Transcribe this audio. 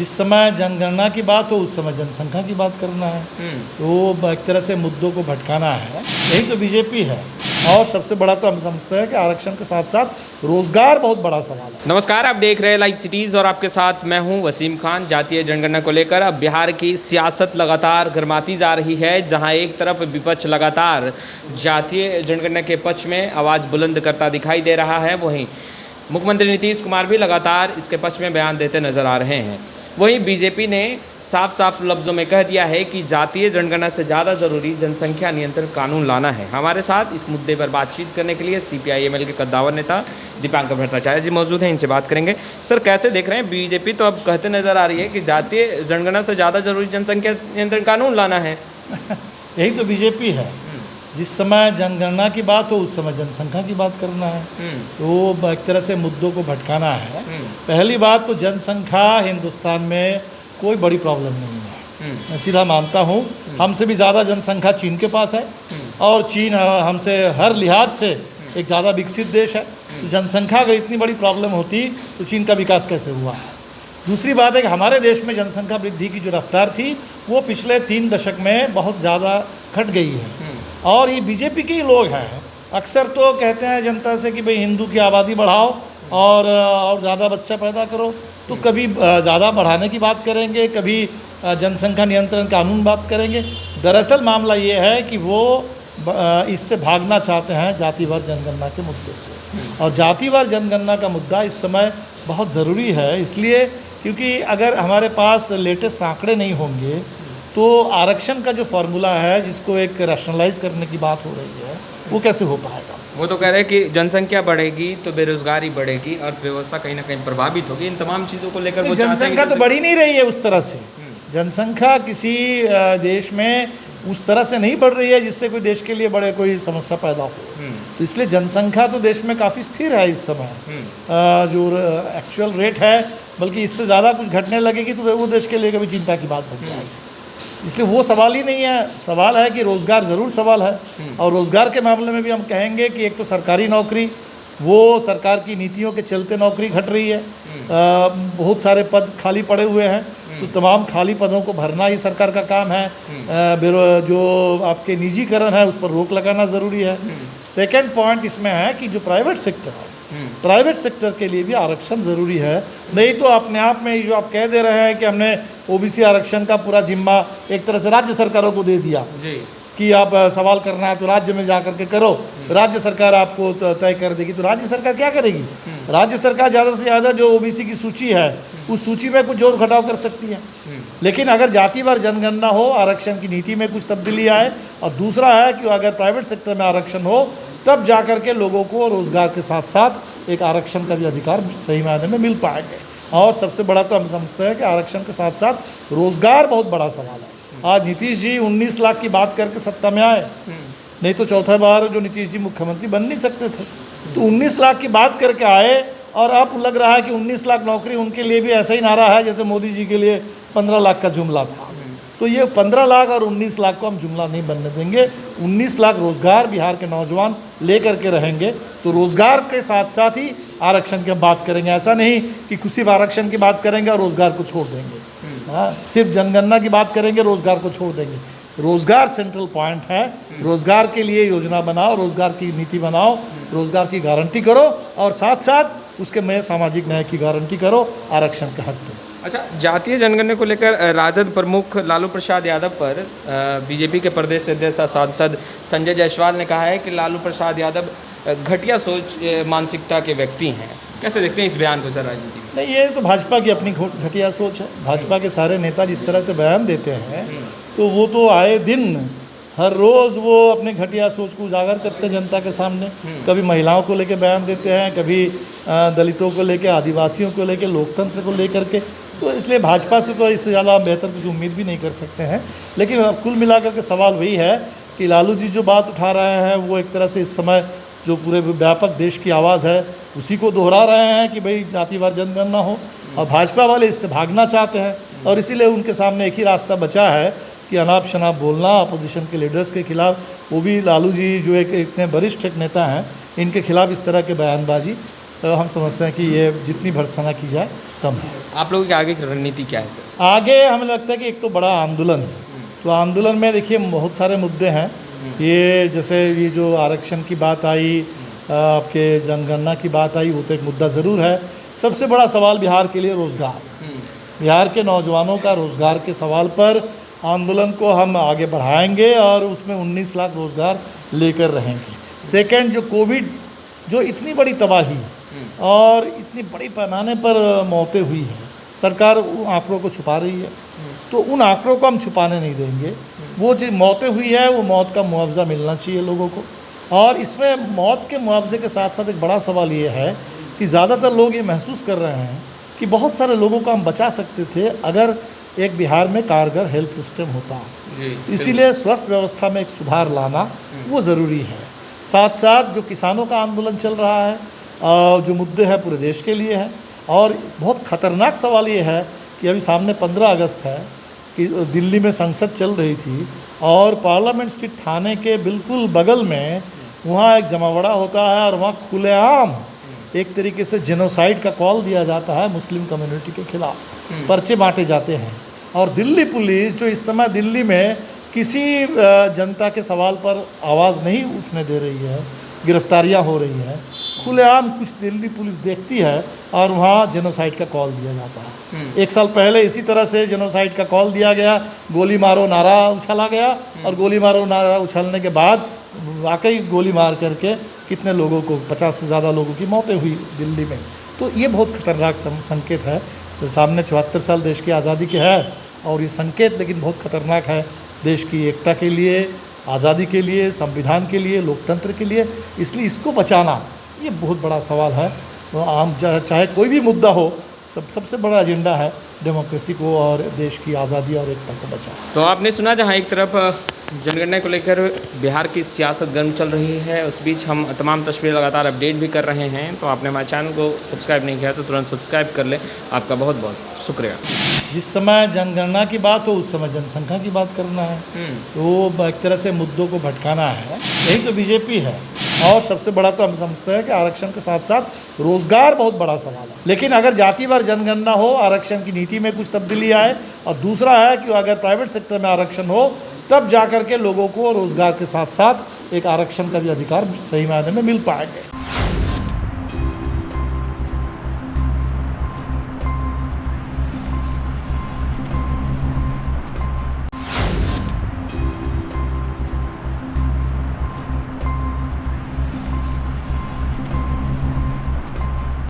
जिस समय जनगणना की बात हो उस समय जनसंख्या की बात करना है, तो एक तरह से मुद्दों को भटकाना है। यही तो बीजेपी है। और सबसे बड़ा तो हम समझते हैं कि आरक्षण के साथ साथ रोजगार बहुत बड़ा सवाल है। नमस्कार, आप देख रहे हैं लाइव सिटीज़ और आपके साथ मैं हूं वसीम खान। जातीय जनगणना को लेकर अब बिहार की सियासत लगातार गर्माती जा रही है, जहां एक तरफ विपक्ष लगातार जातीय जनगणना के पक्ष में आवाज़ बुलंद करता दिखाई दे रहा है, वहीं मुख्यमंत्री नीतीश कुमार भी लगातार इसके पक्ष में बयान देते नजर आ रहे हैं। वहीं बीजेपी ने साफ साफ लफ्ज़ों में कह दिया है कि जातीय जनगणना से ज़्यादा ज़रूरी जनसंख्या नियंत्रण कानून लाना है। हमारे साथ इस मुद्दे पर बातचीत करने के लिए CPI-ML के कद्दावर नेता दीपांकर भट्टाचार्य जी मौजूद हैं, इनसे बात करेंगे। सर, कैसे देख रहे हैं, बीजेपी तो अब कहते नज़र आ रही है कि जातीय जनगणना से ज़्यादा ज़रूरी जनसंख्या नियंत्रण कानून लाना है। यही तो बीजेपी है। जिस समय जनगणना की बात हो उस समय जनसंख्या की बात करना है, तो एक तरह से मुद्दों को भटकाना है। पहली बात तो जनसंख्या हिंदुस्तान में कोई बड़ी प्रॉब्लम नहीं है, मैं सीधा मानता हूँ। हमसे भी ज़्यादा जनसंख्या चीन के पास है और चीन हमसे हर लिहाज से एक ज़्यादा विकसित देश है। तो जनसंख्या अगर इतनी बड़ी प्रॉब्लम होती तो चीन का विकास कैसे हुआ है। दूसरी बात है कि हमारे देश में जनसंख्या वृद्धि की जो रफ्तार थी वो पिछले 3 दशक में बहुत ज़्यादा घट गई है। और ये बीजेपी के ही लोग हैं। अक्सर तो कहते हैं जनता से कि भाई हिंदू की आबादी बढ़ाओ और ज़्यादा बच्चा पैदा करो, तो कभी ज़्यादा बढ़ाने की बात करेंगे, कभी जनसंख्या नियंत्रण कानून बात करेंगे। दरअसल मामला ये है कि वो इससे भागना चाहते हैं जातिवार जनगणना के मुद्दे से। और जातिवार जनगणना का मुद्दा इस समय बहुत ज़रूरी है, इसलिए क्योंकि अगर हमारे पास लेटेस्ट आंकड़े नहीं होंगे तो आरक्षण का जो फार्मूला है, जिसको एक रैशनलाइज करने की बात हो रही है, वो कैसे हो पाएगा। वो तो कह रहे हैं कि जनसंख्या बढ़ेगी तो बेरोजगारी बढ़ेगी और व्यवस्था कहीं ना कहीं प्रभावित होगी। इन तमाम चीज़ों को लेकर वो जनसंख्या तो बढ़ ही नहीं रही है उस तरह से। जनसंख्या किसी देश में उस तरह से नहीं बढ़ रही है जिससे कोई देश के लिए बड़े कोई समस्या पैदा हो। तो इसलिए जनसंख्या तो देश में काफ़ी स्थिर है इस समय। जो एक्चुअल रेट है, बल्कि इससे ज़्यादा कुछ घटने लगेगी तो वो देश के लिए कभी चिंता की बात बन जाएगी। इसलिए वो सवाल ही नहीं है। सवाल है कि रोज़गार ज़रूर सवाल है। और रोज़गार के मामले में भी हम कहेंगे कि एक तो सरकारी नौकरी, वो सरकार की नीतियों के चलते नौकरी घट रही है। बहुत सारे पद खाली पड़े हुए हैं, तो तमाम खाली पदों को भरना ही सरकार का काम है। जो आपके निजीकरण है उस पर रोक लगाना ज़रूरी है। सेकेंड पॉइंट इसमें है कि जो प्राइवेट सेक्टर है, प्राइवेट सेक्टर के लिए भी आरक्षण ज़रूरी है। नहीं तो अपने आप में जो आप कह दे रहे हैं कि हमने OBC आरक्षण का पूरा जिम्मा एक तरह से राज्य सरकारों को दे दिया जी, कि आप सवाल करना है तो राज्य में जा कर के करो, राज्य सरकार आपको तय कर देगी। तो राज्य सरकार क्या करेगी। राज्य सरकार ज़्यादा से ज़्यादा जो OBC की सूची है उस सूची में कुछ जोड़ घटाव कर सकती है। लेकिन अगर जातिवार जनगणना हो, आरक्षण की नीति में कुछ तब्दीली आए, और दूसरा है कि अगर प्राइवेट सेक्टर में आरक्षण हो तब जा कर के लोगों को रोज़गार के साथ साथ एक आरक्षण का भी अधिकार सही मायने में मिल पाएंगे। और सबसे बड़ा तो हम समझते हैं कि आरक्षण के साथ साथ रोज़गार बहुत बड़ा सवाल है। आज नीतीश जी 19 लाख की बात करके सत्ता में आए, नहीं तो चौथा बार जो नीतीश जी मुख्यमंत्री बन नहीं सकते थे। तो 19 लाख की बात करके आए और अब लग रहा है कि 19 लाख नौकरी उनके लिए भी ऐसा ही नारा है जैसे मोदी जी के लिए 15 लाख का जुमला था। तो ये 15 लाख और 19 लाख को हम जुमला नहीं बनने देंगे। 19 लाख रोज़गार बिहार के नौजवान लेकर के रहेंगे, तो रोज़गार के साथ साथ ही आरक्षण की बात करेंगे। ऐसा नहीं कि सिर्फ आरक्षण की बात करेंगे और रोज़गार को छोड़ देंगे। हाँ, सिर्फ जनगणना की बात करेंगे, रोज़गार को छोड़ देंगे। रोज़गार सेंट्रल पॉइंट है। रोज़गार के लिए योजना बनाओ, रोज़गार की नीति बनाओ, रोज़गार की गारंटी करो और साथ साथ उसके में सामाजिक न्याय की गारंटी करो, आरक्षण का हक दो। अच्छा, जातीय जनगणना को लेकर राजद प्रमुख लालू प्रसाद यादव पर बीजेपी के प्रदेश अध्यक्ष सांसद संजय जायसवाल ने कहा है कि लालू प्रसाद यादव घटिया सोच मानसिकता के व्यक्ति हैं। कैसे देखते हैं इस बयान को सर राजनीति में। नहीं, ये तो भाजपा की अपनी घटिया सोच है। भाजपा के सारे नेता जिस तरह से बयान देते हैं तो वो तो आए दिन हर रोज़ वो अपने घटिया सोच को उजागर करते हैं जनता के सामने। कभी महिलाओं को लेकर बयान देते हैं, कभी दलितों को लेकर, आदिवासियों को लेकर, लोकतंत्र को लेकर के। तो इसलिए भाजपा से तो इससे ज़्यादा बेहतर कुछ उम्मीद भी नहीं कर सकते हैं। लेकिन कुल मिलाकर के सवाल वही है कि लालू जी जो बात उठा रहे हैं वो एक तरह से इस समय जो पूरे व्यापक देश की आवाज़ है उसी को दोहरा रहे हैं कि भाई जातिवार जनगणना हो। और भाजपा वाले इससे भागना चाहते हैं और इसीलिए उनके सामने एक ही रास्ता बचा है कि अनाप शनाप बोलना अपोजिशन के लीडर्स के खिलाफ। वो भी लालू जी जो एक इतने वरिष्ठ एक नेता हैं, इनके खिलाफ इस तरह के बयानबाजी हम समझते हैं कि ये जितनी भर्त्सना की जाए कम है। आप लोगों की आगे की रणनीति क्या है सर? आगे हमें लगता है कि एक तो बड़ा आंदोलन, तो आंदोलन में देखिए बहुत सारे मुद्दे हैं। ये जैसे ये जो आरक्षण की बात आई, आपके जनगणना की बात आई, वो तो एक मुद्दा ज़रूर है। सबसे बड़ा सवाल बिहार के लिए रोज़गार, बिहार के नौजवानों का रोज़गार के सवाल पर आंदोलन को हम आगे बढ़ाएंगे और उसमें 19 लाख रोज़गार लेकर रहेंगे। सेकंड, जो कोविड, जो इतनी बड़ी तबाही और इतनी बड़ी पैमाने पर मौतें हुई हैं, सरकार उन आंकड़ों को छुपा रही है, तो उन आंकड़ों को हम छुपाने नहीं देंगे। वो जो मौतें हुई है वो मौत का मुआवजा मिलना चाहिए लोगों को। और इसमें मौत के मुआवजे के साथ साथ एक बड़ा सवाल ये है कि ज़्यादातर लोग ये महसूस कर रहे हैं कि बहुत सारे लोगों को हम बचा सकते थे अगर एक बिहार में कारगर हेल्थ सिस्टम होता। इसीलिए स्वास्थ्य व्यवस्था में एक सुधार लाना वो ज़रूरी है। साथ साथ जो किसानों का आंदोलन चल रहा है, जो मुद्दे हैं पूरे देश के लिए है। और बहुत ख़तरनाक सवाल ये है कि अभी सामने 15 अगस्त है कि दिल्ली में संसद चल रही थी और पार्लियामेंट स्ट्रीट थाने के बिल्कुल बगल में वहाँ एक जमावड़ा होता है और वहाँ खुलेआम एक तरीके से जेनोसाइड का कॉल दिया जाता है मुस्लिम कम्युनिटी के खिलाफ, पर्चे बांटे जाते हैं। और दिल्ली पुलिस जो इस समय दिल्ली में किसी जनता के सवाल पर आवाज़ नहीं उठने दे रही है, गिरफ्तारियां हो रही हैं, खुलेआम कुछ दिल्ली पुलिस देखती है और वहाँ जेनोसाइड का कॉल दिया जाता है। 1 साल पहले इसी तरह से जेनोसाइड का कॉल दिया गया, गोली मारो नारा उछाला गया और गोली मारो नारा उछालने के बाद वाकई गोली मार करके कितने लोगों को, 50 से ज़्यादा लोगों की मौतें हुई दिल्ली में। तो ये बहुत खतरनाक संकेत है। तो सामने 74 साल देश की आज़ादी के है और ये संकेत लेकिन बहुत खतरनाक है देश की एकता के लिए, आज़ादी के लिए, संविधान के लिए, लोकतंत्र के लिए। इसलिए इसको बचाना ये बहुत बड़ा सवाल है। तो आम चाहे कोई भी मुद्दा हो, सबसे बड़ा एजेंडा है डेमोक्रेसी को और देश की आज़ादी और एकता को बचाना। तो आपने सुना, जहां एक तरफ जनगणना को लेकर बिहार की सियासत गर्म चल रही है, उस बीच हम तमाम तस्वीरें लगातार अपडेट भी कर रहे हैं। तो आपने हमारे चैनल को सब्सक्राइब नहीं किया तो तुरंत सब्सक्राइब कर लें। आपका बहुत बहुत शुक्रिया। जिस समय जनगणना की बात हो उस समय जनसंख्या की बात करना है, तो एक तरह से मुद्दों को भटकाना है। यही तो बीजेपी है। और सबसे बड़ा तो हम समझते हैं कि आरक्षण के साथ साथ रोजगार बहुत बड़ा सवाल है। लेकिन अगर जातिवार जनगणना हो, आरक्षण की नीति में कुछ तब्दीली आए, और दूसरा है कि अगर प्राइवेट सेक्टर में आरक्षण हो तब जाकर के लोगों को रोजगार के साथ साथ एक आरक्षण का भी अधिकार सही मायने में मिल पाएंगे।